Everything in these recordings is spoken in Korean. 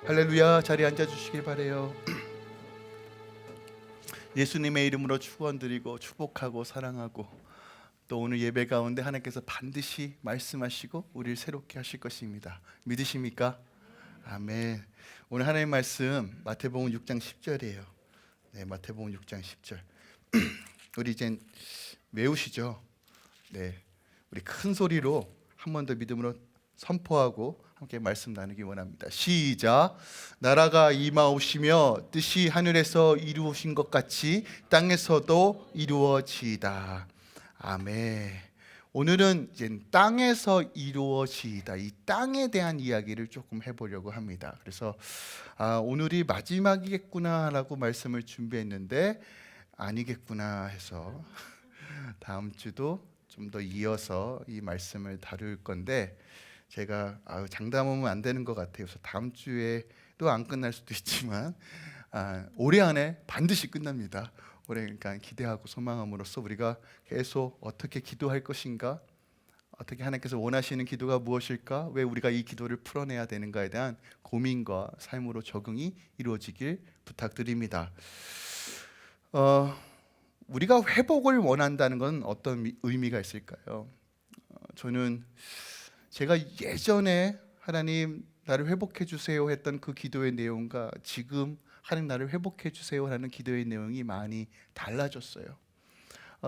할렐루야. 자리에 앉아주시길 바래요. 예수님의 이름으로 축원드리고 축복하고 사랑하고 또 오늘 예배 가운데 하나님께서 반드시 말씀하시고 우리를 새롭게 하실 것입니다. 믿으십니까? 아멘. 오늘 하나님의 말씀 마태복음 6장 10절이에요. 네, 마태복음 6장 10절. 우리 이제 외우시죠? 네, 우리 큰 소리로 한 번 더 믿음으로 선포하고 함께 말씀 나누기 원합니다. 시작. 나라가 임하오시며 뜻이 하늘에서 이루어진 것 같이 땅에서도 이루어지이다. 아멘. 오늘은 이제 땅에서 이루어지이다, 이 땅에 대한 이야기를 조금 해보려고 합니다. 그래서 오늘이 마지막이겠구나라고 말씀을 준비했는데 아니겠구나 해서 다음 주도 좀 더 이어서 이 말씀을 다룰 건데 제가 장담하면 안 되는 것 같아요. 그래서 다음 주에 또 안 끝날 수도 있지만 올해 안에 반드시 끝납니다. 올해 그러니까 기대하고 소망함으로써 우리가 계속 어떻게 기도할 것인가, 어떻게 하나님께서 원하시는 기도가 무엇일까, 왜 우리가 이 기도를 풀어내야 되는가에 대한 고민과 삶으로 적응이 이루어지길 부탁드립니다. 우리가 회복을 원한다는 건 어떤 의미가 있을까요? 저는 제가 예전에 하나님 나를 회복해 주세요 했던 그 기도의 내용과 지금 하나님 나를 회복해 주세요 하는 기도의 내용이 많이 달라졌어요.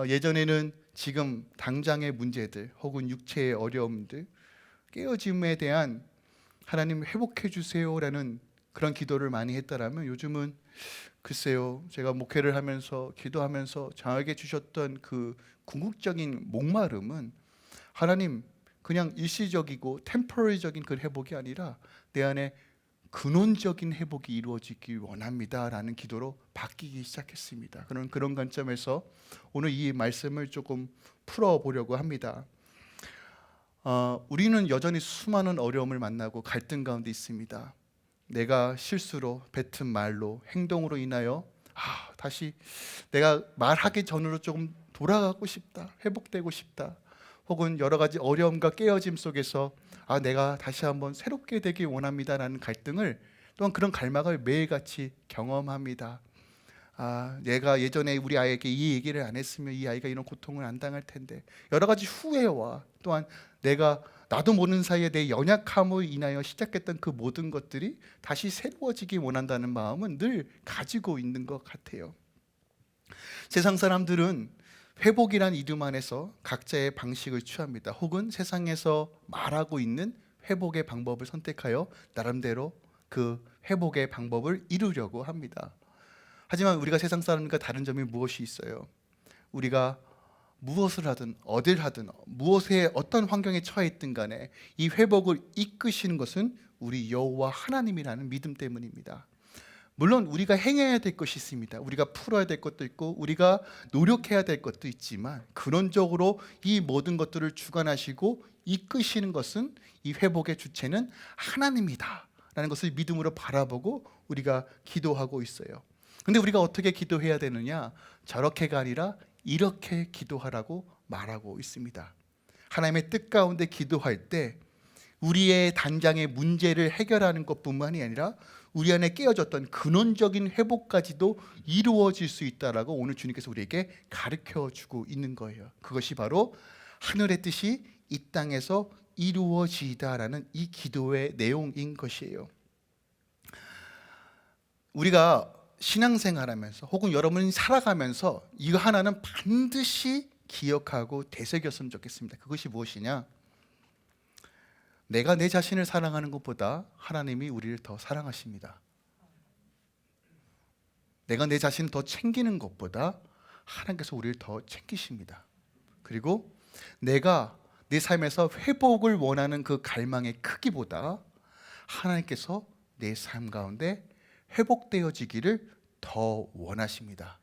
예전에는 지금 당장의 문제들 혹은 육체의 어려움들, 깨어짐에 대한 하나님 회복해 주세요라는 그런 기도를 많이 했다라면 요즘은 글쎄요, 제가 목회를 하면서 기도하면서 저에게 주셨던 그 궁극적인 목마름은 하나님 그냥 일시적이고 템포러리적인 그 회복이 아니라 내 안에 근원적인 회복이 이루어지기 원합니다라는 기도로 바뀌기 시작했습니다. 그런 관점에서 오늘 이 말씀을 조금 풀어보려고 합니다. 우리는 여전히 수많은 어려움을 만나고 갈등 가운데 있습니다. 내가 실수로 뱉은 말로, 행동으로 인하여 다시 내가 말하기 전으로 조금 돌아가고 싶다, 회복되고 싶다, 혹은 여러 가지 어려움과 깨어짐 속에서 내가 다시 한번 새롭게 되길 원합니다라는 갈등을, 또한 그런 갈망을 매일같이 경험합니다. 내가 예전에 우리 아이에게 이 얘기를 안 했으면 이 아이가 이런 고통을 안 당할 텐데, 여러 가지 후회와 또한 나도 모르는 사이에 내 연약함으로 인하여 시작했던 그 모든 것들이 다시 새로워지기 원한다는 마음은 늘 가지고 있는 것 같아요. 세상 사람들은 회복이란 이름 안에서 각자의 방식을 취합니다. 혹은 세상에서 말하고 있는 회복의 방법을 선택하여 나름대로 그 회복의 방법을 이루려고 합니다. 하지만 우리가 세상 사람과 다른 점이 무엇이 있어요? 우리가 무엇을 하든 어딜 하든 무엇에 어떤 환경에 처해 있든 간에 이 회복을 이끄시는 것은 우리 여호와 하나님이라는 믿음 때문입니다. 물론 우리가 행해야 될 것이 있습니다. 우리가 풀어야 될 것도 있고 우리가 노력해야 될 것도 있지만 근원적으로 이 모든 것들을 주관하시고 이끄시는 것은, 이 회복의 주체는 하나님이다 라는 것을 믿음으로 바라보고 우리가 기도하고 있어요. 근데 우리가 어떻게 기도해야 되느냐? 저렇게가 아니라 이렇게 기도하라고 말하고 있습니다. 하나님의 뜻 가운데 기도할 때 우리의 단장의 문제를 해결하는 것뿐만이 아니라 우리 안에 깨어졌던 근원적인 회복까지도 이루어질 수 있다라고 오늘 주님께서 우리에게 가르쳐 주고 있는 거예요. 그것이 바로 하늘의 뜻이 이 땅에서 이루어지다라는 이 기도의 내용인 것이에요. 우리가 신앙생활하면서 혹은 여러분이 살아가면서 이거 하나는 반드시 기억하고 되새겼으면 좋겠습니다. 그것이 무엇이냐? 내가 내 자신을 사랑하는 것보다 하나님이 우리를 더 사랑하십니다. 내가 내 자신을 더 챙기는 것보다 하나님께서 우리를 더 챙기십니다. 그리고 내가 내 삶에서 회복을 원하는 그 갈망의 크기보다 하나님께서 내 삶 가운데 회복되어지기를 더 원하십니다.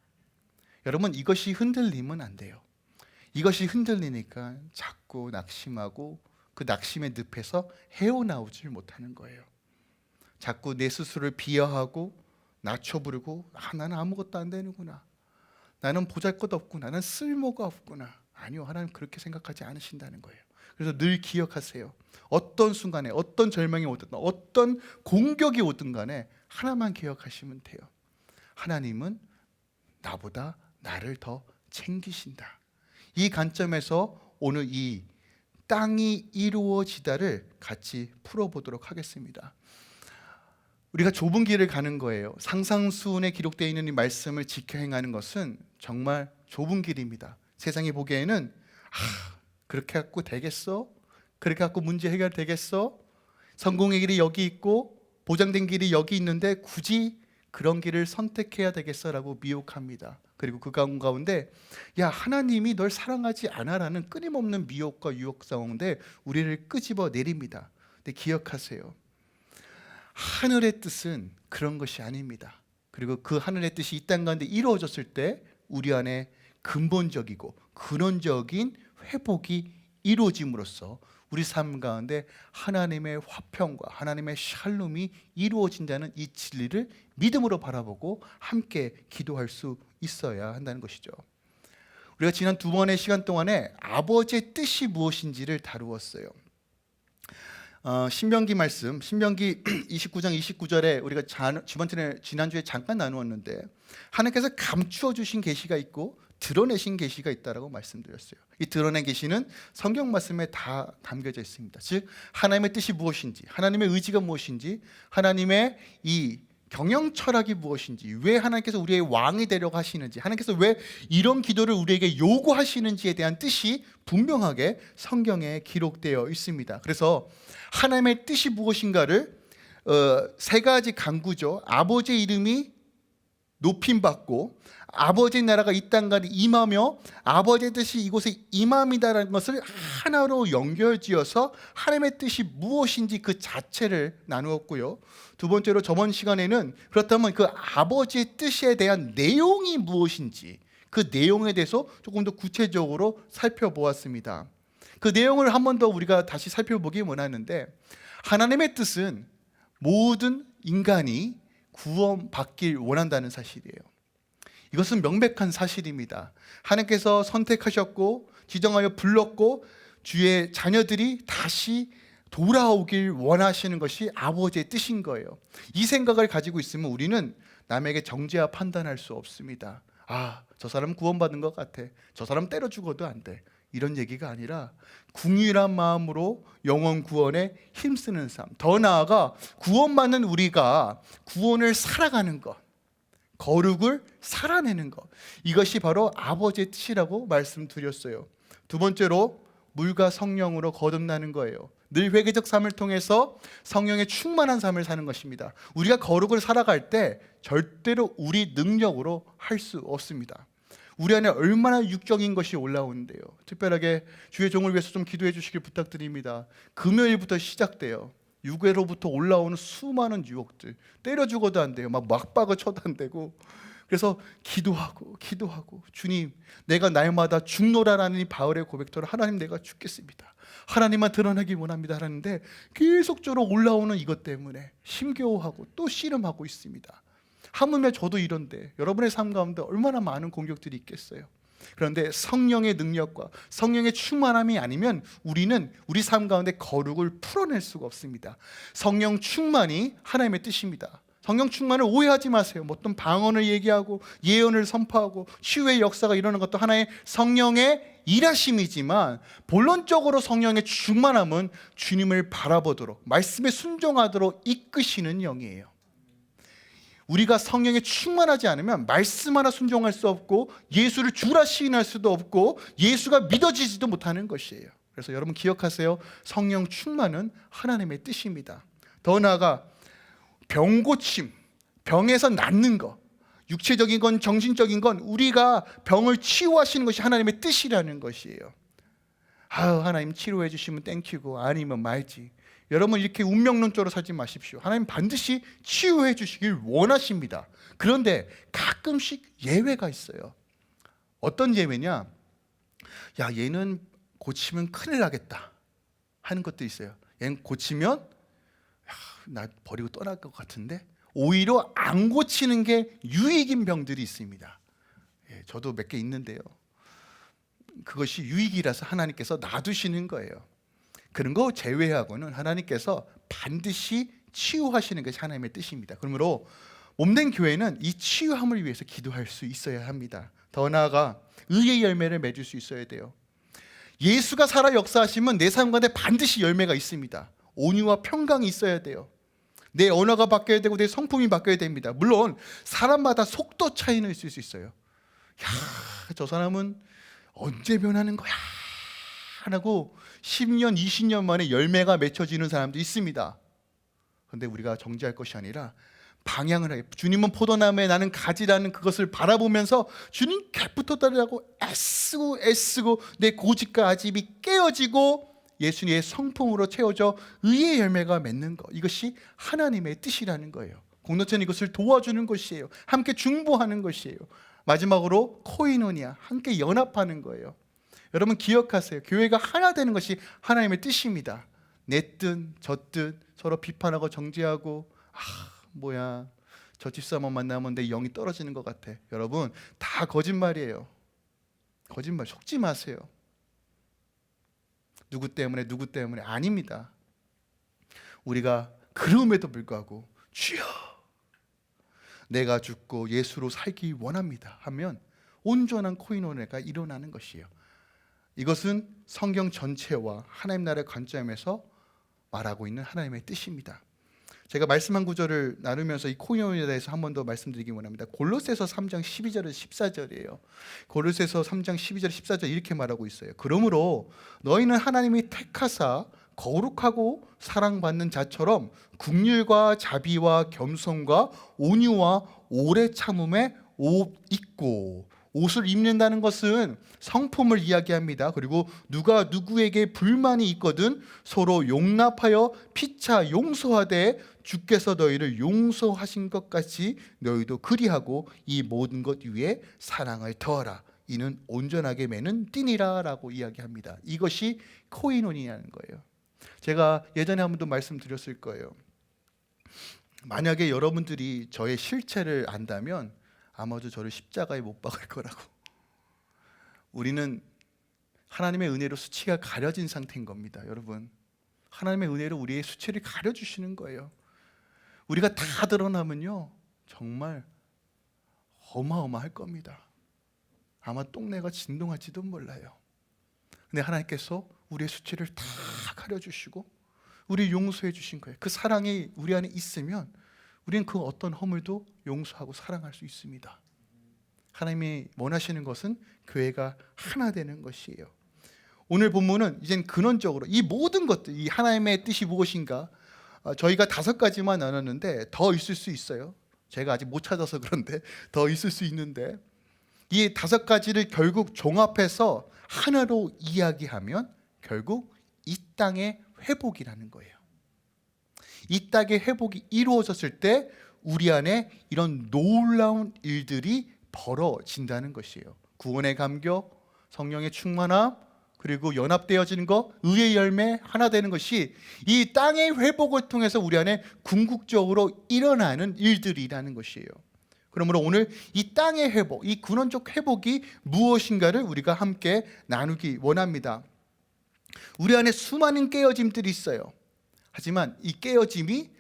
여러분, 이것이 흔들리면 안 돼요. 이것이 흔들리니까 자꾸 낙심하고 그 낙심의 늪에서 헤어나오질 못하는 거예요. 자꾸 내 스스로를 비하하고 낮춰 부르고 나는 아무것도 안 되는구나, 나는 보잘것없구나, 나는 쓸모가 없구나. 아니요, 하나님 그렇게 생각하지 않으신다는 거예요. 그래서 늘 기억하세요. 어떤 순간에 어떤 절망이 오든 어떤 공격이 오든 간에 하나만 기억하시면 돼요. 하나님은 나보다 나를 더 챙기신다. 이 관점에서 오늘 이 땅이 이루어지다를 같이 풀어보도록 하겠습니다. 우리가 좁은 길을 가는 거예요. 상상수훈에 기록되어 있는 이 말씀을 지켜 행하는 것은 정말 좁은 길입니다. 세상이 보기에는 그렇게 갖고 되겠어? 그렇게 갖고 문제 해결되겠어? 성공의 길이 여기 있고 보장된 길이 여기 있는데 굳이 그런 길을 선택해야 되겠어? 라고 미혹합니다. 그리고 그 가운데 야, 하나님이 널 사랑하지 않아 라는 끊임없는 미혹과 유혹 가운데 우리를 끄집어 내립니다. 근데 기억하세요. 하늘의 뜻은 그런 것이 아닙니다. 그리고 그 하늘의 뜻이 이 땅 가운데 이루어졌을 때 우리 안에 근본적이고 근원적인 회복이 이루어짐으로써 우리 삶 가운데 하나님의 화평과 하나님의 샬롬이 이루어진다는 이 진리를 믿음으로 바라보고 함께 기도할 수 있어야 한다는 것이죠. 우리가 지난 두 번의 시간 동안에 아버지의 뜻이 무엇인지를 다루었어요. 신명기 말씀, 신명기 29장 29절에 우리가 지난주에 잠깐 나누었는데 하나님께서 감추어 주신 계시가 있고 드러내신 계시가 있다라고 말씀드렸어요. 이 드러낸 계시는 성경 말씀에 다 담겨져 있습니다. 즉 하나님의 뜻이 무엇인지, 하나님의 의지가 무엇인지, 하나님의 이 경영 철학이 무엇인지, 왜 하나님께서 우리의 왕이 되려고 하시는지, 하나님께서 왜 이런 기도를 우리에게 요구하시는지에 대한 뜻이 분명하게 성경에 기록되어 있습니다. 그래서 하나님의 뜻이 무엇인가를 세 가지 강구죠. 아버지의 이름이 높임받고 아버지의 나라가 이 땅까지 임하며 아버지의 뜻이 이곳에 임함이다라는 것을 하나로 연결지어서 하나님의 뜻이 무엇인지 그 자체를 나누었고요. 두 번째로 저번 시간에는 그렇다면 그 아버지의 뜻에 대한 내용이 무엇인지 그 내용에 대해서 조금 더 구체적으로 살펴보았습니다. 그 내용을 한 번 더 우리가 다시 살펴보기 원하는데 하나님의 뜻은 모든 인간이 구원받길 원한다는 사실이에요. 이것은 명백한 사실입니다. 하나님께서 선택하셨고 지정하여 불렀고 주의 자녀들이 다시 돌아오길 원하시는 것이 아버지의 뜻인 거예요. 이 생각을 가지고 있으면 우리는 남에게 정죄와 판단할 수 없습니다. 저 사람 구원받은 것 같아. 저 사람 때려 죽어도 안 돼. 이런 얘기가 아니라 궁휼한 마음으로 영혼 구원에 힘쓰는 삶, 더 나아가 구원받는 우리가 구원을 살아가는 것, 거룩을 살아내는 것, 이것이 바로 아버지의 뜻이라고 말씀드렸어요. 두 번째로 물과 성령으로 거듭나는 거예요. 늘 회개적 삶을 통해서 성령의 충만한 삶을 사는 것입니다. 우리가 거룩을 살아갈 때 절대로 우리 능력으로 할 수 없습니다. 우리 안에 얼마나 육적인 것이 올라오는데요. 특별하게 주의 종을 위해서 좀 기도해 주시길 부탁드립니다. 금요일부터 시작돼요. 육에로부터 올라오는 수많은 유혹들, 때려 죽어도 안 돼요. 막 막박을 쳐도 안 되고. 그래서 기도하고 주님, 내가 날마다 죽노라라는 이 바울의 고백처럼 하나님, 내가 죽겠습니다. 하나님만 드러나기 원합니다 하는데 계속적으로 올라오는 이것 때문에 힘겨워하고 또 씨름하고 있습니다. 하물며 저도 이런데 여러분의 삶 가운데 얼마나 많은 공격들이 있겠어요. 그런데 성령의 능력과 성령의 충만함이 아니면 우리는 우리 삶 가운데 거룩을 풀어낼 수가 없습니다. 성령 충만이 하나님의 뜻입니다. 성령 충만을 오해하지 마세요. 어떤 방언을 얘기하고 예언을 선포하고 치유의 역사가 일어나는 것도 하나의 성령의 일하심이지만 본론적으로 성령의 충만함은 주님을 바라보도록 말씀에 순종하도록 이끄시는 영이에요. 우리가 성령에 충만하지 않으면 말씀 하나 순종할 수 없고 예수를 주라 시인할 수도 없고 예수가 믿어지지도 못하는 것이에요. 그래서 여러분 기억하세요. 성령 충만은 하나님의 뜻입니다. 더 나아가 병고침, 병에서 낫는 것, 육체적인 건 정신적인 건 우리가 병을 치유하시는 것이 하나님의 뜻이라는 것이에요. 하나님 치료해 주시면 땡큐고 아니면 말지. 여러분 이렇게 운명론적으로 살지 마십시오. 하나님 반드시 치유해 주시길 원하십니다. 그런데 가끔씩 예외가 있어요. 어떤 예외냐? 야, 얘는 고치면 큰일 나겠다 하는 것도 있어요. 얘는 고치면 나 버리고 떠날 것 같은데 오히려 안 고치는 게 유익인 병들이 있습니다. 저도 몇 개 있는데요. 그것이 유익이라서 하나님께서 놔두시는 거예요. 그런 거 제외하고는 하나님께서 반드시 치유하시는 것이 하나님의 뜻입니다. 그러므로 몸된 교회는 이 치유함을 위해서 기도할 수 있어야 합니다. 더 나아가 의의 열매를 맺을 수 있어야 돼요. 예수가 살아 역사하시면 내 삶 가운데 반드시 열매가 있습니다. 온유와 평강이 있어야 돼요. 내 언어가 바뀌어야 되고 내 성품이 바뀌어야 됩니다. 물론 사람마다 속도 차이는 있을 수 있어요. 야, 저 사람은 언제 변하는 거야? 하고 10년, 20년 만에 열매가 맺혀지는 사람도 있습니다. 그런데 우리가 정죄할 것이 아니라 방향을 하게, 주님은 포도나무에 나는 가지라는 그것을 바라보면서 주님 곁부터 따르라고 애쓰고 내 고집과 아집이 깨어지고 예수님의 성품으로 채워져 의의 열매가 맺는 것, 이것이 하나님의 뜻이라는 거예요. 공동체는 이것을 도와주는 것이에요. 함께 중보하는 것이에요. 마지막으로 코이노니아, 함께 연합하는 거예요. 여러분 기억하세요. 교회가 하나 되는 것이 하나님의 뜻입니다. 내 뜻, 저 뜻 서로 비판하고 정죄하고 뭐야 저 집사만 만나면 내 영이 떨어지는 것 같아. 여러분 다 거짓말이에요. 거짓말 속지 마세요. 누구 때문에 아닙니다. 우리가 그럼에도 불구하고 주여 내가 죽고 예수로 살기 원합니다 하면 온전한 코이노니아가 일어나는 것이에요. 이것은 성경 전체와 하나님 나라의 관점에서 말하고 있는 하나님의 뜻입니다. 제가 말씀한 구절을 나누면서 이 코이노니아에 대해서 한 번 더 말씀드리기 원합니다. 골로새서 3장 12절에서 14절이에요. 골로새서 3장 12절 14절 이렇게 말하고 있어요. 그러므로 너희는 하나님이 택하사 거룩하고 사랑받는 자처럼 긍휼과 자비와 겸손과 온유와 오래 참음에 옷 입고, 옷을 입는다는 것은 성품을 이야기합니다. 그리고 누가 누구에게 불만이 있거든 서로 용납하여 피차 용서하되 주께서 너희를 용서하신 것 같이 너희도 그리하고 이 모든 것 위에 사랑을 더하라. 이는 온전하게 매는 띠니라 라고 이야기합니다. 이것이 코이노니아는 거예요. 제가 예전에 한 번도 말씀드렸을 거예요. 만약에 여러분들이 저의 실체를 안다면 아마도 저를 십자가에 못 박을 거라고. 우리는 하나님의 은혜로 수치가 가려진 상태인 겁니다. 여러분 하나님의 은혜로 우리의 수치를 가려주시는 거예요. 우리가 다 드러나면요 정말 어마어마할 겁니다. 아마 똥내가 진동할지도 몰라요. 근데 하나님께서 우리의 수치를 다 가려주시고 우리 용서해 주신 거예요. 그 사랑이 우리 안에 있으면 우리는 그 어떤 허물도 용서하고 사랑할 수 있습니다. 하나님이 원하시는 것은 교회가 하나 되는 것이에요. 오늘 본문은 이젠 근원적으로 이 모든 것들, 이 하나님의 뜻이 무엇인가, 저희가 5가지만 나눴는데 더 있을 수 있어요. 제가 아직 못 찾아서 그런데 더 있을 수 있는데, 이 5가지를 결국 종합해서 하나로 이야기하면 결국 이 땅의 회복이라는 거예요. 이 땅의 회복이 이루어졌을 때 우리 안에 이런 놀라운 일들이 벌어진다는 것이에요. 구원의 감격, 성령의 충만함, 그리고 연합되어지는 것, 의의 열매, 하나 되는 것이 이 땅의 회복을 통해서 우리 안에 궁극적으로 일어나는 일들이라는 것이에요. 그러므로 오늘 이 땅의 회복, 이 근원적 회복이 무엇인가를 우리가 함께 나누기 원합니다. 우리 안에 수많은 깨어짐들이 있어요. 하지만 이 깨어짐이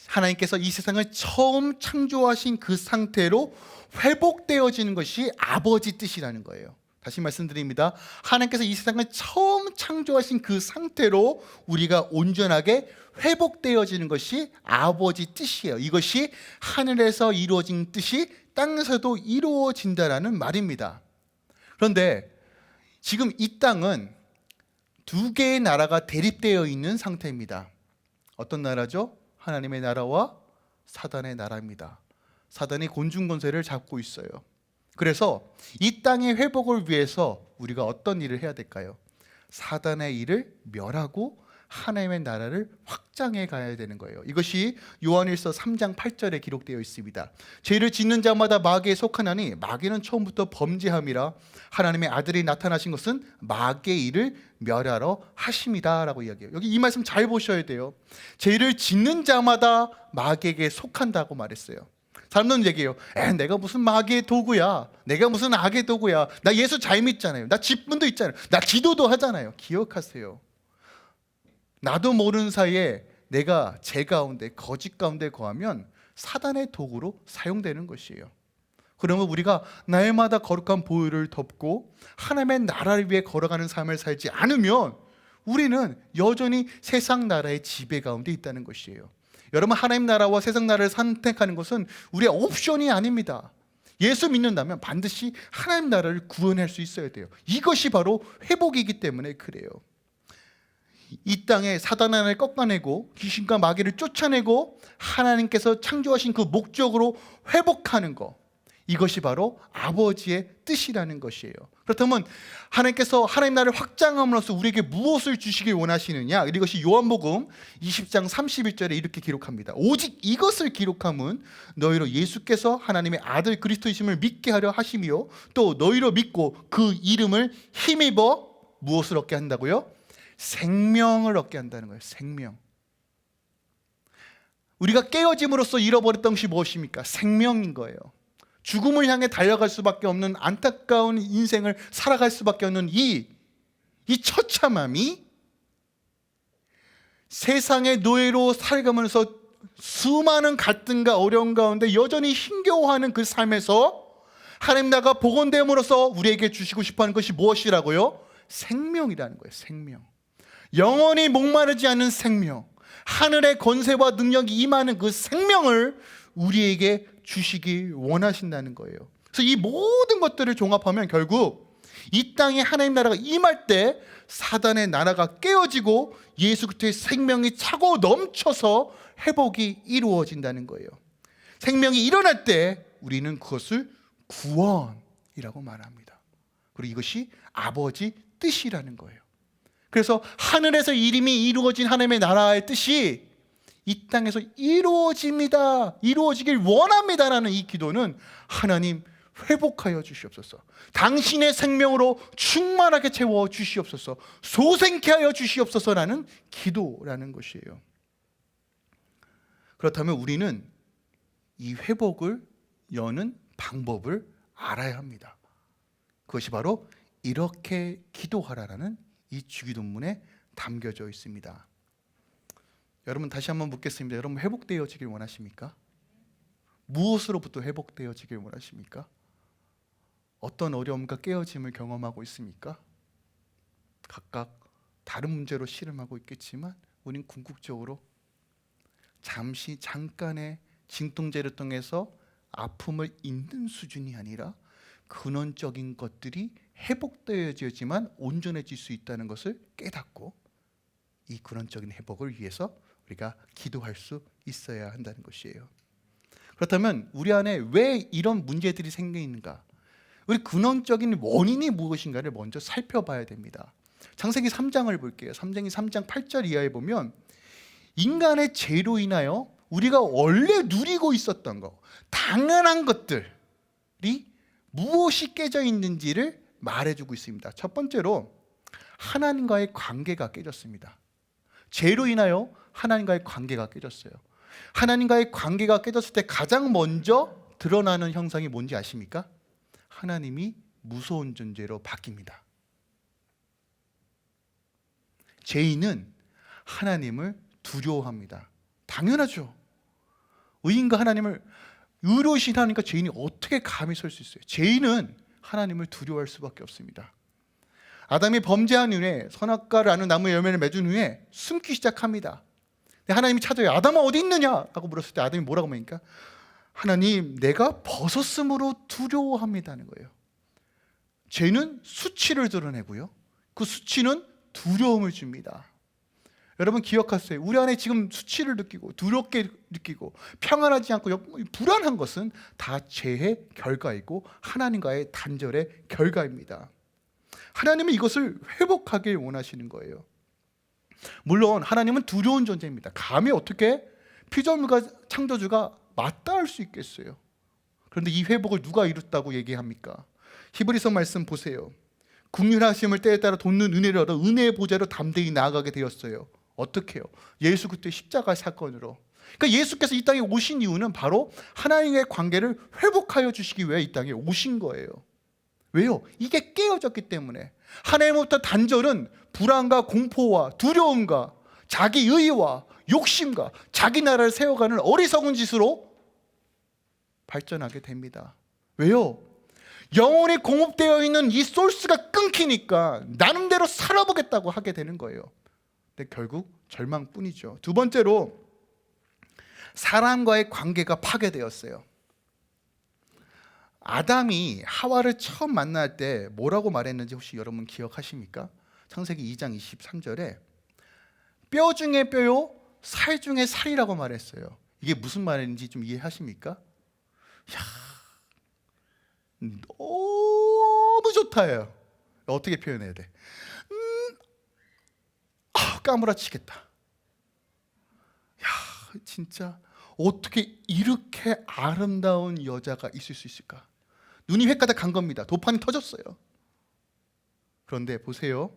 하나님께서 이 세상을 처음 창조하신 그 상태로 회복되어지는 것이 아버지 뜻이라는 거예요. 다시 말씀드립니다. 하나님께서 이 세상을 처음 창조하신 그 상태로 우리가 온전하게 회복되어지는 것이 아버지 뜻이에요. 이것이 하늘에서 이루어진 뜻이 땅에서도 이루어진다라는 말입니다. 그런데 지금 이 땅은 2개의 나라가 대립되어 있는 상태입니다. 어떤 나라죠? 하나님의 나라와 사단의 나라입니다. 사단이 곤충권세를 잡고 있어요. 그래서 이 땅의 회복을 위해서 우리가 어떤 일을 해야 될까요? 사단의 일을 멸하고 하나님의 나라를 확장해 가야 되는 거예요. 이것이 요한일서 3장 8절에 기록되어 있습니다. 죄를 짓는 자마다 마귀에 속하나니 마귀는 처음부터 범죄함이라 하나님의 아들이 나타나신 것은 마귀의 일을 멸하러 하심이다 라고 이야기해요. 여기 이 말씀 잘 보셔야 돼요. 죄를 짓는 자마다 마귀에게 속한다고 말했어요. 사람들은 얘기해요. 내가 무슨 마귀의 도구야, 내가 무슨 악의 도구야, 나 예수 잘 믿잖아요, 나 직분도 있잖아요, 나 기도도 하잖아요. 기억하세요. 나도 모르는 사이에 내가 제 가운데, 거짓 가운데 거하면 사단의 도구로 사용되는 것이에요. 그러면 우리가 날마다 거룩한 보혈을 덮고 하나님의 나라를 위해 걸어가는 삶을 살지 않으면 우리는 여전히 세상 나라의 지배 가운데 있다는 것이에요. 여러분, 하나님 나라와 세상 나라를 선택하는 것은 우리의 옵션이 아닙니다. 예수 믿는다면 반드시 하나님 나라를 구원할 수 있어야 돼요. 이것이 바로 회복이기 때문에 그래요. 이 땅에 사단 하나를 꺾어내고 귀신과 마귀를 쫓아내고 하나님께서 창조하신 그 목적으로 회복하는 것, 이것이 바로 아버지의 뜻이라는 것이에요. 그렇다면 하나님께서 하나님 나라를 확장함으로써 우리에게 무엇을 주시길 원하시느냐? 이것이 요한복음 20장 31절에 이렇게 기록합니다. 오직 이것을 기록함은 너희로 예수께서 하나님의 아들 그리스도이심을 믿게 하려 하심이요 또 너희로 믿고 그 이름을 힘입어 무엇을 얻게 한다고요? 생명을 얻게 한다는 거예요. 생명. 우리가 깨어짐으로써 잃어버렸던 것이 무엇입니까? 생명인 거예요. 죽음을 향해 달려갈 수밖에 없는 안타까운 인생을 살아갈 수밖에 없는 이 처참함이 세상의 노예로 살아가면서 수많은 갈등과 어려움 가운데 여전히 힘겨워하는 그 삶에서 하나님 나라가 복원됨으로써 우리에게 주시고 싶어하는 것이 무엇이라고요? 생명이라는 거예요. 생명. 영원히 목마르지 않는 생명, 하늘의 권세와 능력이 임하는 그 생명을 우리에게 주시기 원하신다는 거예요. 그래서 이 모든 것들을 종합하면 결국 이 땅에 하나님 나라가 임할 때 사단의 나라가 깨어지고 예수 그리스도의 생명이 차고 넘쳐서 회복이 이루어진다는 거예요. 생명이 일어날 때 우리는 그것을 구원이라고 말합니다. 그리고 이것이 아버지 뜻이라는 거예요. 그래서 하늘에서 이름이 이루어진 하나님의 나라의 뜻이 이 땅에서 이루어집니다. 이루어지길 원합니다라는 이 기도는 하나님 회복하여 주시옵소서. 당신의 생명으로 충만하게 채워 주시옵소서. 소생케 하여 주시옵소서라는 기도라는 것이에요. 그렇다면 우리는 이 회복을 여는 방법을 알아야 합니다. 그것이 바로 이렇게 기도하라라는 이 주기도문에 담겨져 있습니다. 여러분, 다시 한번 묻겠습니다. 여러분, 회복되어지길 원하십니까? 무엇으로부터 회복되어지길 원하십니까? 어떤 어려움과 깨어짐을 경험하고 있습니까? 각각 다른 문제로 씨름하고 있겠지만 우린 궁극적으로 잠깐의 진통제를 통해서 아픔을 잊는 수준이 아니라 근원적인 것들이 회복되어지지만 온전해질 수 있다는 것을 깨닫고 이 근원적인 회복을 위해서 우리가 기도할 수 있어야 한다는 것이에요. 그렇다면 우리 안에 왜 이런 문제들이 생기는가? 우리 근원적인 원인이 무엇인가를 먼저 살펴봐야 됩니다. 창세기 3장을 볼게요. 창세기 3장 8절 이하에 보면 인간의 죄로 인하여 우리가 원래 누리고 있었던 것, 당연한 것들이 무엇이 깨져 있는지를 말해주고 있습니다. 첫 번째로 하나님과의 관계가 깨졌습니다. 죄로 인하여 하나님과의 관계가 깨졌어요. 하나님과의 관계가 깨졌을 때 가장 먼저 드러나는 형상이 뭔지 아십니까? 하나님이 무서운 존재로 바뀝니다. 죄인은 하나님을 두려워합니다. 당연하죠. 의인과 하나님을 의로우신 하나님과 죄인이 어떻게 감히 설 수 있어요? 죄인은 하나님을 두려워할 수밖에 없습니다. 아담이 범죄한 후에 선악과라는 나무의 열매를 맺은 후에 숨기 시작합니다. 하나님이 찾아요. 아담아 어디 있느냐? 라고 물었을 때 아담이 뭐라고 합니까? 하나님, 내가 벗었으므로 두려워합니다는 거예요. 죄는 수치를 드러내고요, 그 수치는 두려움을 줍니다. 여러분 기억하세요. 우리 안에 지금 수치를 느끼고 두렵게 느끼고 평안하지 않고 불안한 것은 다 죄의 결과이고 하나님과의 단절의 결과입니다. 하나님은 이것을 회복하길 원하시는 거예요. 물론 하나님은 두려운 존재입니다. 감히 어떻게 피조물과 창조주가 맞닿을 수 있겠어요? 그런데 이 회복을 누가 이뤘다고 얘기합니까? 히브리서 말씀 보세요. 긍휼하심을 때에 따라 돋는 은혜를 얻어 은혜의 보좌로 담대히 나아가게 되었어요. 어떻게요? 예수 그리스도의 십자가 사건으로. 그러니까 예수께서 이 땅에 오신 이유는 바로 하나님의 관계를 회복하여 주시기 위해 이 땅에 오신 거예요. 왜요? 이게 깨어졌기 때문에. 하나님으로부터 단절은 불안과 공포와 두려움과 자기 의와 욕심과 자기 나라를 세워가는 어리석은 짓으로 발전하게 됩니다. 왜요? 영혼이 공급되어 있는 이 소스가 끊기니까 나름대로 살아보겠다고 하게 되는 거예요. 근데 결국 절망뿐이죠. 두 번째로 사람과의 관계가 파괴되었어요. 아담이 하와를 처음 만날 때 뭐라고 말했는지 혹시 여러분 기억하십니까? 창세기 2장 23절에 뼈 중에 뼈요 살 중에 살이라고 말했어요. 이게 무슨 말인지 좀 이해하십니까? 이야, 너무 좋다예요. 어떻게 표현해야 돼? 까무라치겠다. 야, 진짜 어떻게 이렇게 아름다운 여자가 있을 수 있을까? 눈이 횟가닥 간 겁니다. 도판이 터졌어요. 그런데 보세요.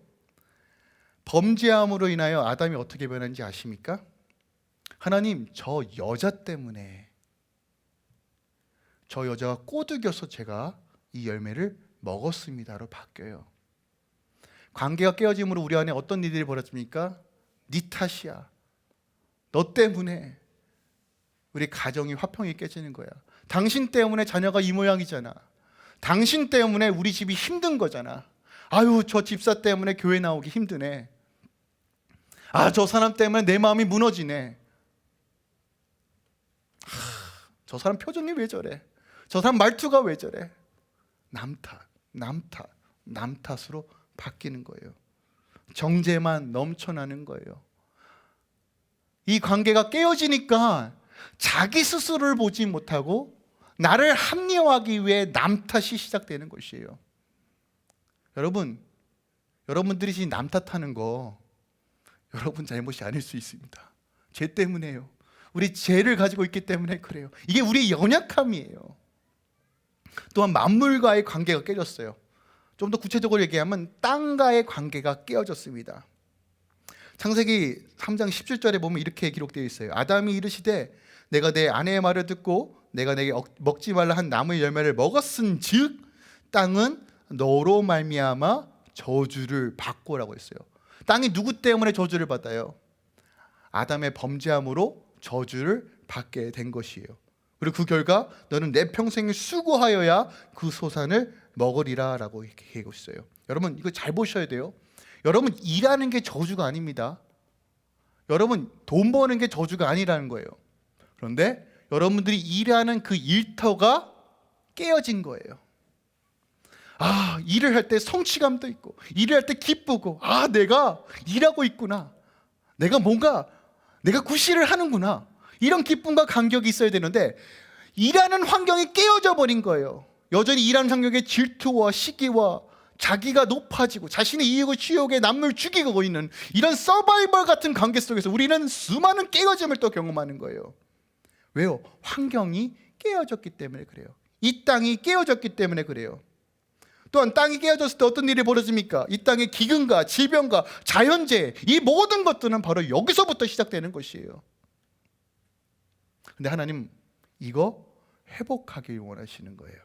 범죄함으로 인하여 아담이 어떻게 변한지 아십니까? 하나님, 저 여자 때문에 저 여자가 꼬드겨서 제가 이 열매를 먹었습니다로 바뀌어요. 관계가 깨어짐으로 우리 안에 어떤 일들이 벌어집니까? 네 탓이야. 너 때문에 우리 가정이 화평이 깨지는 거야. 당신 때문에 자녀가 이 모양이잖아. 당신 때문에 우리 집이 힘든 거잖아. 아유, 저 집사 때문에 교회 나오기 힘드네. 아, 저 사람 때문에 내 마음이 무너지네. 저 사람 표정이 왜 저래? 저 사람 말투가 왜 저래? 남 탓으로 바뀌는 거예요. 정죄만 넘쳐나는 거예요. 이 관계가 깨어지니까 자기 스스로를 보지 못하고 나를 합리화하기 위해 남 탓이 시작되는 것이에요. 여러분들이 지금 남 탓하는 거 여러분 잘못이 아닐 수 있습니다. 죄 때문에요. 우리 죄를 가지고 있기 때문에 그래요. 이게 우리의 연약함이에요. 또한 만물과의 관계가 깨졌어요. 좀 더 구체적으로 얘기하면 땅과의 관계가 깨어졌습니다. 창세기 3장 17절에 보면 이렇게 기록되어 있어요. 아담이 이르시되 내가 내 아내의 말을 듣고 내가 내게 먹지 말라 한 나무의 열매를 먹었은즉 땅은 너로 말미암아 저주를 받고라고 했어요. 땅이 누구 때문에 저주를 받아요? 아담의 범죄함으로 저주를 받게 된 것이에요. 그리고 그 결과 너는 내 평생을 수고하여야 그 소산을 먹으리라 라고 얘기하고 있어요. 여러분 이거 잘 보셔야 돼요. 여러분 일하는 게 저주가 아닙니다. 여러분 돈 버는 게 저주가 아니라는 거예요. 그런데 여러분들이 일하는 그 일터가 깨어진 거예요. 아, 일을 할 때 성취감도 있고 일을 할 때 기쁘고 아, 내가 일하고 있구나. 내가 구실을 하는구나. 이런 기쁨과 감격이 있어야 되는데 일하는 환경이 깨어져 버린 거예요. 여전히 일하는 환경에 질투와 시기와 자기가 높아지고 자신의 이익을 취하게 남을 죽이고 있는 이런 서바이벌 같은 관계 속에서 우리는 수많은 깨어짐을 또 경험하는 거예요. 왜요? 환경이 깨어졌기 때문에 그래요. 이 땅이 깨어졌기 때문에 그래요. 또한 땅이 깨어졌을 때 어떤 일이 벌어집니까? 이 땅의 기근과 질병과 자연재해, 이 모든 것들은 바로 여기서부터 시작되는 것이에요. 근데 하나님 이거 회복하길 원하시는 거예요.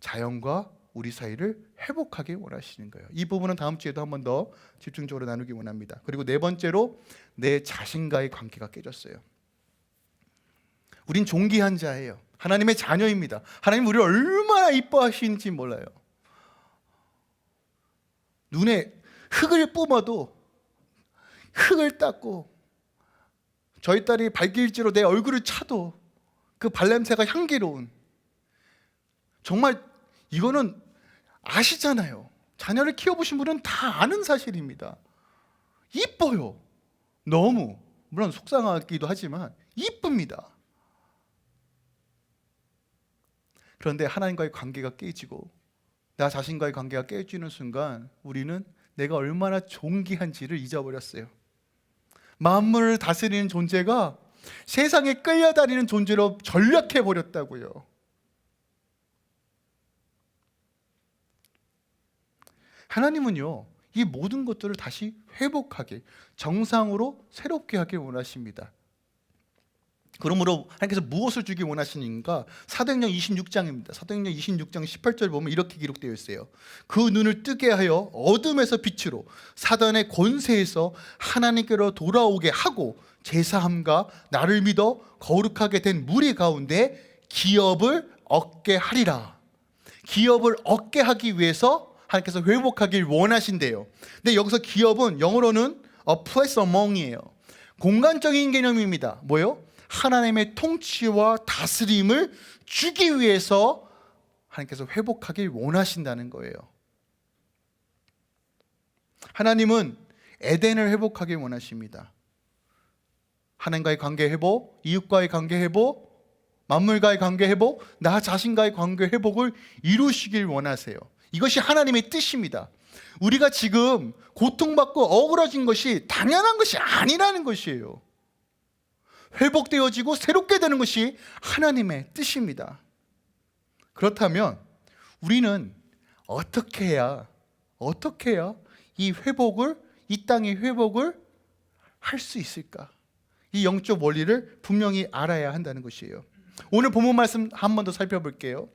자연과 우리 사이를 회복하길 원하시는 거예요. 이 부분은 다음 주에도 한 번 더 집중적으로 나누기 원합니다. 그리고 네 번째로 내 자신과의 관계가 깨졌어요. 우린 존귀한 자예요. 하나님의 자녀입니다. 하나님 우리를 얼마나 이뻐하시는지 몰라요. 눈에 흙을 뿜어도 흙을 닦고 저희 딸이 발길질로 내 얼굴을 차도 그 발냄새가 향기로운, 정말 이거는 아시잖아요. 자녀를 키워보신 분은 다 아는 사실입니다. 이뻐요. 너무. 물론 속상하기도 하지만 이쁩니다. 그런데 하나님과의 관계가 깨지고 나 자신과의 관계가 깨지는 순간 우리는 내가 얼마나 존귀한지를 잊어버렸어요. 만물을 다스리는 존재가 세상에 끌려다니는 존재로 전락해버렸다고요. 하나님은요, 이 모든 것들을 다시 회복하게, 정상으로 새롭게 하길 원하십니다. 그러므로 하나님께서 무엇을 주기 원하시는가? 사도행전 26장입니다. 사도행전 26장 18절 보면 이렇게 기록되어 있어요. 그 눈을 뜨게 하여 어둠에서 빛으로 사단의 권세에서 하나님께로 돌아오게 하고 제사함과 나를 믿어 거룩하게 된 무리 가운데 기업을 얻게 하리라. 기업을 얻게 하기 위해서 하나님께서 회복하길 원하신대요. 근데 여기서 기업은 영어로는 a place among이에요. 공간적인 개념입니다. 뭐예요? 하나님의 통치와 다스림을 주기 위해서 하나님께서 회복하길 원하신다는 거예요. 하나님은 에덴을 회복하길 원하십니다. 하나님과의 관계 회복, 이웃과의 관계 회복, 만물과의 관계 회복, 나 자신과의 관계 회복을 이루시길 원하세요. 이것이 하나님의 뜻입니다. 우리가 지금 고통받고 억울해진 것이 당연한 것이 아니라는 것이에요. 회복되어지고 새롭게 되는 것이 하나님의 뜻입니다. 그렇다면 우리는 어떻게 해야 이 회복을, 이 땅의 회복을 할 수 있을까? 이 영적 원리를 분명히 알아야 한다는 것이에요. 오늘 본문 말씀 한 번 더 살펴볼게요.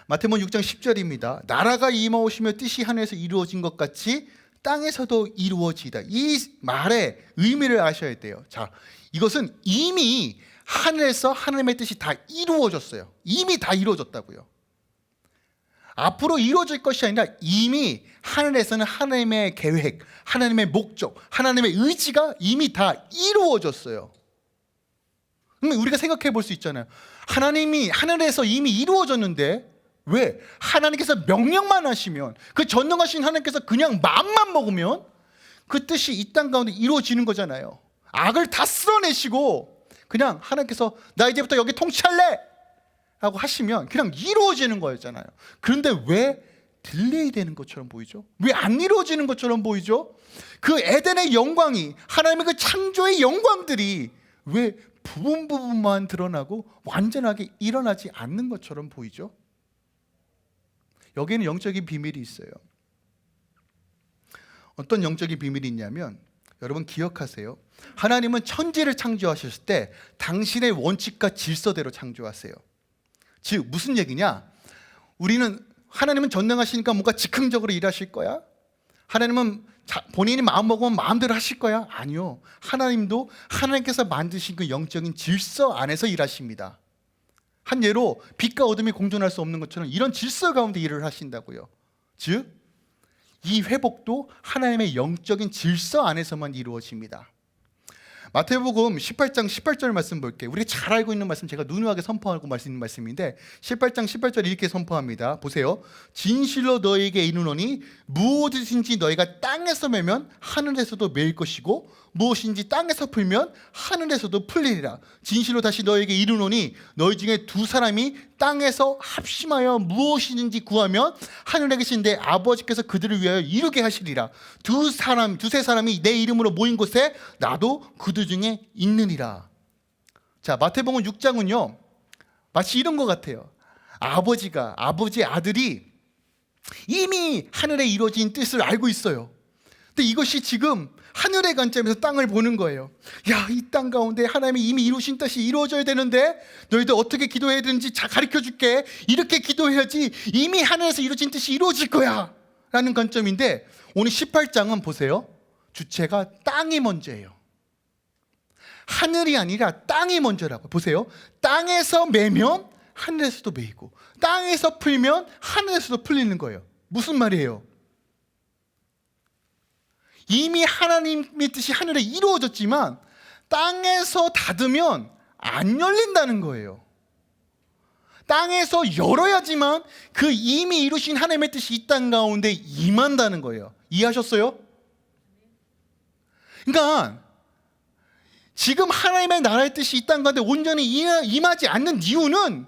마태복음 6장 10절입니다. 나라가 임하오시며 뜻이 하늘에서 이루어진 것 같이 땅에서도 이루어지이다. 이 말의 의미를 아셔야 돼요. 자, 이것은 이미 하늘에서 하나님의 뜻이 다 이루어졌어요. 이미 다 이루어졌다고요. 앞으로 이루어질 것이 아니라 이미 하늘에서는 하나님의 계획, 하나님의 목적, 하나님의 의지가 이미 다 이루어졌어요. 우리가 생각해 볼 수 있잖아요. 하나님이 하늘에서 이미 이루어졌는데 왜? 하나님께서 명령만 하시면, 그 전능하신 하나님께서 그냥 마음만 먹으면 그 뜻이 이 땅 가운데 이루어지는 거잖아요. 악을 다 쓸어내시고 그냥 하나님께서 나 이제부터 여기 통치할래 라고 하시면 그냥 이루어지는 거였잖아요. 그런데 왜 딜레이 되는 것처럼 보이죠? 왜 안 이루어지는 것처럼 보이죠? 그 에덴의 영광이, 하나님의 그 창조의 영광들이 왜 부분만 드러나고 완전하게 일어나지 않는 것처럼 보이죠? 여기에는 영적인 비밀이 있어요. 어떤 영적인 비밀이 있냐면, 여러분 기억하세요. 하나님은 천지를 창조하셨을 때 당신의 원칙과 질서대로 창조하세요. 즉 무슨 얘기냐? 하나님은 전능하시니까 뭔가 즉흥적으로 일하실 거야? 하나님은 본인이 마음 먹으면 마음대로 하실 거야? 아니요. 하나님도 하나님께서 만드신 그 영적인 질서 안에서 일하십니다. 한 예로 빛과 어둠이 공존할 수 없는 것처럼 이런 질서 가운데 일을 하신다고요. 즉 이 회복도 하나님의 영적인 질서 안에서만 이루어집니다. 마태복음 18장 18절 말씀 볼게요. 우리가 잘 알고 있는 말씀, 제가 누누하게 선포하고 말씀인 말씀인데 18장 18절 이렇게 선포합니다. 보세요. 진실로 너에게 이르노니 무엇이든지 너희가 땅에서 매면 하늘에서도 매일 것이고 무엇인지 땅에서 풀면 하늘에서도 풀리리라. 진실로 다시 너에게 이르노니 너희 중에 두 사람이 땅에서 합심하여 무엇이든지 구하면 하늘에 계신 내 아버지께서 그들을 위하여 이루게 하시리라. 두세 사람이 내 이름으로 모인 곳에 나도 그들 중에 있느니라. 자, 마태복음 6장은요 마치 이런 것 같아요. 아버지의 아들이 이미 하늘에 이루어진 뜻을 알고 있어요. 근데 이것이 지금 하늘의 관점에서 땅을 보는 거예요. 야, 이 땅 가운데 하나님이 이미 이루신 뜻이 이루어져야 되는데 너희들 어떻게 기도해야 되는지 잘 가르쳐 줄게. 이렇게 기도해야지 이미 하늘에서 이루어진 뜻이 이루어질 거야 라는 관점인데, 오늘 18장은 보세요. 주체가 땅이 먼저예요. 하늘이 아니라 땅이 먼저라고. 보세요. 땅에서 매면 하늘에서도 매이고 땅에서 풀면 하늘에서도 풀리는 거예요. 무슨 말이에요? 이미 하나님의 뜻이 하늘에 이루어졌지만 땅에서 닫으면 안 열린다는 거예요. 땅에서 열어야지만 그 이미 이루신 하나님의 뜻이 이 땅 가운데 임한다는 거예요. 이해하셨어요? 그러니까 지금 하나님의 나라의 뜻이 이 땅 가운데 온전히 임하지 않는 이유는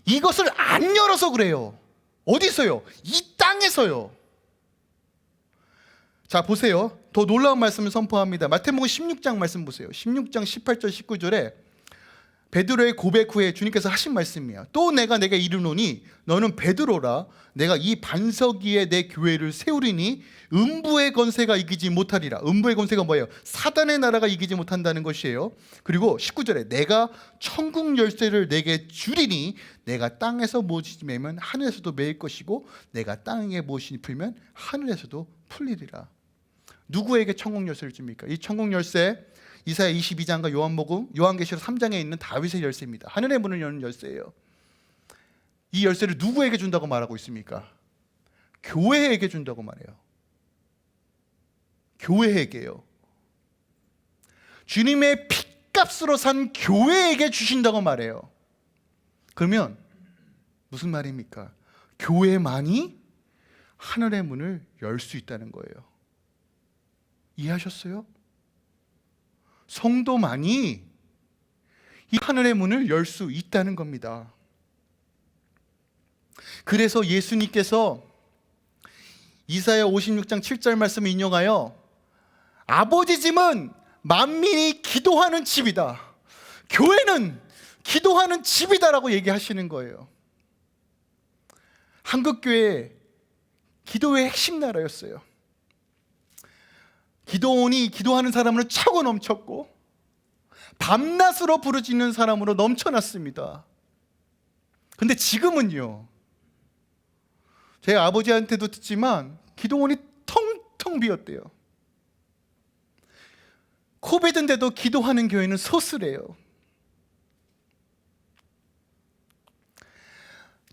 이것을 안 열어서 그래요. 어디서요? 이 땅에서요. 자, 보세요. 더 놀라운 말씀을 선포합니다. 마태복음 16장 말씀 보세요. 16장 18절 19절에 베드로의 고백 후에 주님께서 하신 말씀이야. 또 내가 이르노니 너는 베드로라. 내가 이 반석 위에 내 교회를 세우리니 음부의 권세가 이기지 못하리라. 음부의 권세가 뭐예요? 사단의 나라가 이기지 못한다는 것이에요. 그리고 19절에 내가 천국 열쇠를 내게 주리니 내가 땅에서 무엇이 매면 하늘에서도 매일 것이고 내가 땅에 무엇이 풀면 하늘에서도 풀리리라. 누구에게 천국 열쇠를 줍니까? 이 천국 열쇠 이사야 22장과 요한계시록 3장에 있는 다윗의 열쇠입니다. 하늘의 문을 여는 열쇠예요. 이 열쇠를 누구에게 준다고 말하고 있습니까? 교회에게 준다고 말해요. 교회에게요. 주님의 핏값으로 산 교회에게 주신다고 말해요. 그러면 무슨 말입니까? 교회만이 하늘의 문을 열 수 있다는 거예요. 이해하셨어요? 성도만이 이 하늘의 문을 열 수 있다는 겁니다. 그래서 예수님께서 이사야 56장 7절 말씀을 인용하여 아버지 집은 만민이 기도하는 집이다. 교회는 기도하는 집이다라고 얘기하시는 거예요. 한국교회 기도의 핵심 나라였어요. 기도원이 기도하는 사람으로 차고 넘쳤고 밤낮으로 부르짖는 사람으로 넘쳐났습니다. 근데 지금은요, 제 아버지한테도 듣지만 기도원이 텅텅 비었대요. 코비드인데도 기도하는 교회는 소수래요.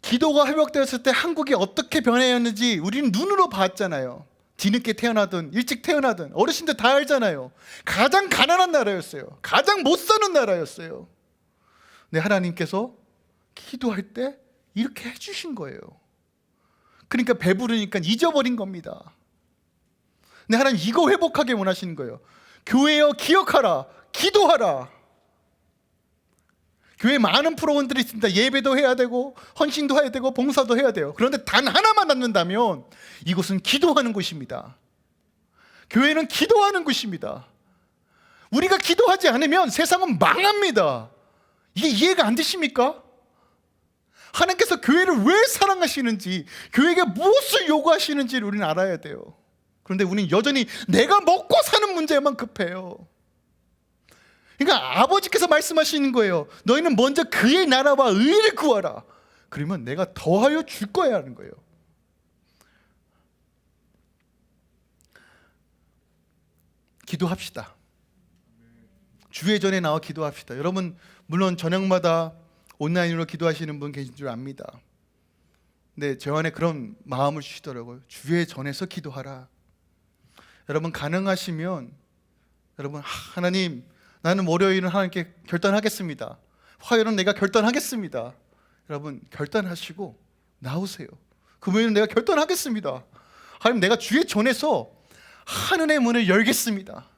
기도가 회복되었을 때 한국이 어떻게 변했는지 우리는 눈으로 봤잖아요. 뒤늦게 태어나든 일찍 태어나든 어르신들 다 알잖아요. 가장 가난한 나라였어요. 가장 못 사는 나라였어요. 근데 하나님께서 기도할 때 이렇게 해주신 거예요. 그러니까 배부르니까 잊어버린 겁니다. 근데 하나님 이거 회복하게 원하시는 거예요. 교회여 기억하라, 기도하라. 교회에 많은 프로그램들이 있습니다. 예배도 해야 되고 헌신도 해야 되고 봉사도 해야 돼요. 그런데 단 하나만 남는다면 이곳은 기도하는 곳입니다. 교회는 기도하는 곳입니다. 우리가 기도하지 않으면 세상은 망합니다. 이게 이해가 안 되십니까? 하나님께서 교회를 왜 사랑하시는지, 교회에게 무엇을 요구하시는지를 우리는 알아야 돼요. 그런데 우리는 여전히 내가 먹고 사는 문제만 급해요. 그러니까 아버지께서 말씀하시는 거예요. 너희는 먼저 그의 나라와 의를 구하라. 그러면 내가 더하여 줄 거야 하는 거예요. 기도합시다. 주의 전에 나와 기도합시다. 여러분 물론 저녁마다 온라인으로 기도하시는 분 계신 줄 압니다. 근데 제 안에 그런 마음을 주시더라고요. 주의 전에서 기도하라. 여러분 가능하시면 여러분 하나님 나는 월요일은 하나님께 결단하겠습니다. 화요일은 내가 결단하겠습니다. 여러분 결단하시고 나오세요. 금요일은 내가 결단하겠습니다. 하나님 내가 주의 전에서 하늘의 문을 열겠습니다.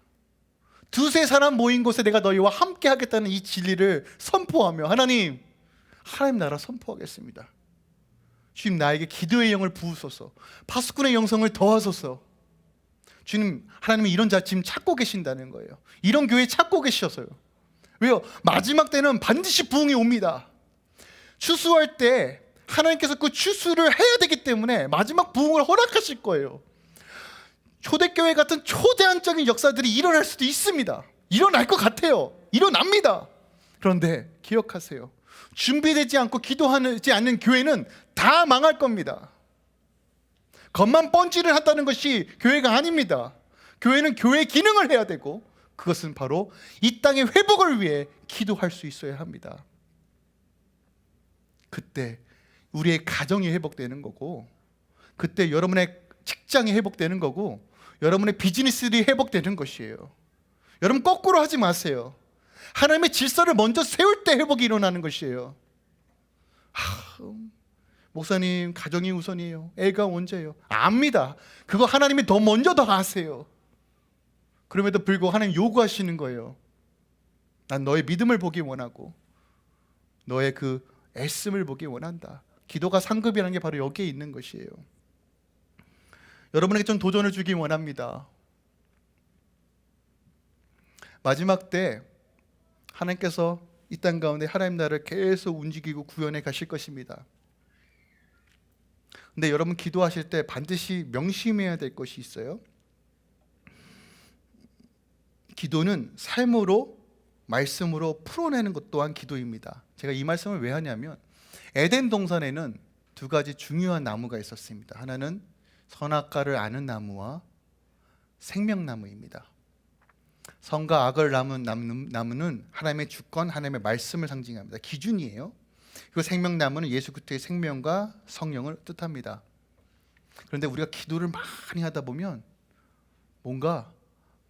두세 사람 모인 곳에 내가 너희와 함께 하겠다는 이 진리를 선포하며 하나님 나라 선포하겠습니다. 주님 나에게 기도의 영을 부으소서. 파수꾼의 영성을 더하소서. 주님 하나님이 이런 자 지금 찾고 계신다는 거예요. 이런 교회 찾고 계셔서요. 왜요? 마지막 때는 반드시 부흥이 옵니다. 추수할 때 하나님께서 그 추수를 해야 되기 때문에 마지막 부흥을 허락하실 거예요. 초대교회 같은 초대한적인 역사들이 일어날 수도 있습니다. 일어날 것 같아요. 일어납니다. 그런데 기억하세요. 준비되지 않고 기도하지 않는 교회는 다 망할 겁니다. 겉만 뻔질을 한다는 것이 교회가 아닙니다. 교회는 교회의 기능을 해야 되고 그것은 바로 이 땅의 회복을 위해 기도할 수 있어야 합니다. 그때 우리의 가정이 회복되는 거고 그때 여러분의 직장이 회복되는 거고 여러분의 비즈니스들이 회복되는 것이에요. 여러분 거꾸로 하지 마세요. 하나님의 질서를 먼저 세울 때 회복이 일어나는 것이에요. 목사님 가정이 우선이에요. 애가 언제예요? 압니다. 그거 하나님이 더 먼저 더 아세요. 그럼에도 불구하고 하나님 요구하시는 거예요. 난 너의 믿음을 보기 원하고 너의 그 애씀을 보기 원한다. 기도가 상급이라는 게 바로 여기에 있는 것이에요. 여러분에게 좀 도전을 주기 원합니다. 마지막 때 하나님께서 이 땅 가운데 하나님 나라를 계속 움직이고 구현해 가실 것입니다. 근데 여러분 기도하실 때 반드시 명심해야 될 것이 있어요. 기도는 삶으로 말씀으로 풀어내는 것 또한 기도입니다. 제가 이 말씀을 왜 하냐면 에덴 동산에는 두 가지 중요한 나무가 있었습니다. 하나는 선악과를 아는 나무와 생명나무입니다. 선과 악을 나무는 하나님의 주권, 하나님의 말씀을 상징합니다. 기준이에요. 그리고 생명나무는 예수 그리스도의 생명과 성령을 뜻합니다. 그런데 우리가 기도를 많이 하다 보면 뭔가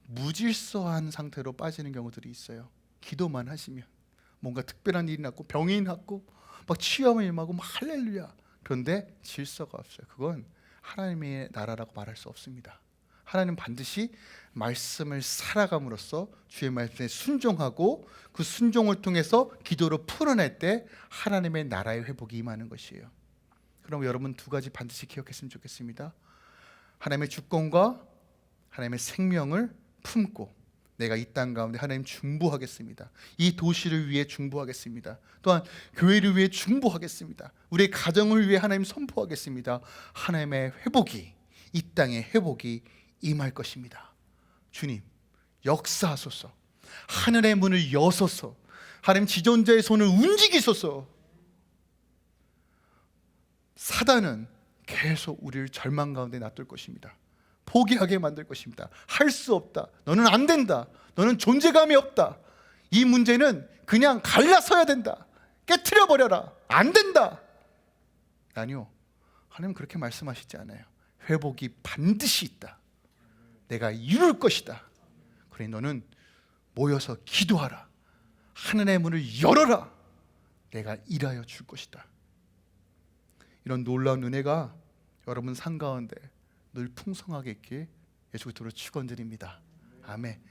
무질서한 상태로 빠지는 경우들이 있어요. 기도만 하시면 뭔가 특별한 일이 났고 병이 났고 막 치유함을 임하고 막 할렐루야. 그런데 질서가 없어요. 그건 하나님의 나라라고 말할 수 없습니다. 하나님은 반드시 말씀을 살아감으로써 주의 말씀에 순종하고 그 순종을 통해서 기도로 풀어낼 때 하나님의 나라의 회복이 임하는 것이에요. 그럼 여러분 두 가지 반드시 기억했으면 좋겠습니다. 하나님의 주권과 하나님의 생명을 품고 내가 이 땅 가운데 하나님 중보하겠습니다. 이 도시를 위해 중보하겠습니다. 또한 교회를 위해 중보하겠습니다. 우리의 가정을 위해 하나님 선포하겠습니다. 하나님의 회복이, 이 땅의 회복이 임할 것입니다. 주님 역사하소서. 하늘의 문을 여소서. 하나님 지존자의 손을 움직이소서. 사단은 계속 우리를 절망 가운데 놔둘 것입니다. 포기하게 만들 것입니다. 할 수 없다. 너는 안 된다. 너는 존재감이 없다. 이 문제는 그냥 갈라서야 된다. 깨트려 버려라. 안 된다. 아니요. 하나님 그렇게 말씀하시지 않아요. 회복이 반드시 있다. 내가 이룰 것이다. 그러니 너는 모여서 기도하라. 하늘의 문을 열어라. 내가 일하여 줄 것이다. 이런 놀라운 은혜가 여러분 삶 가운데 늘 풍성하게 있길 예수 그리스도로 축원드립니다. 아멘.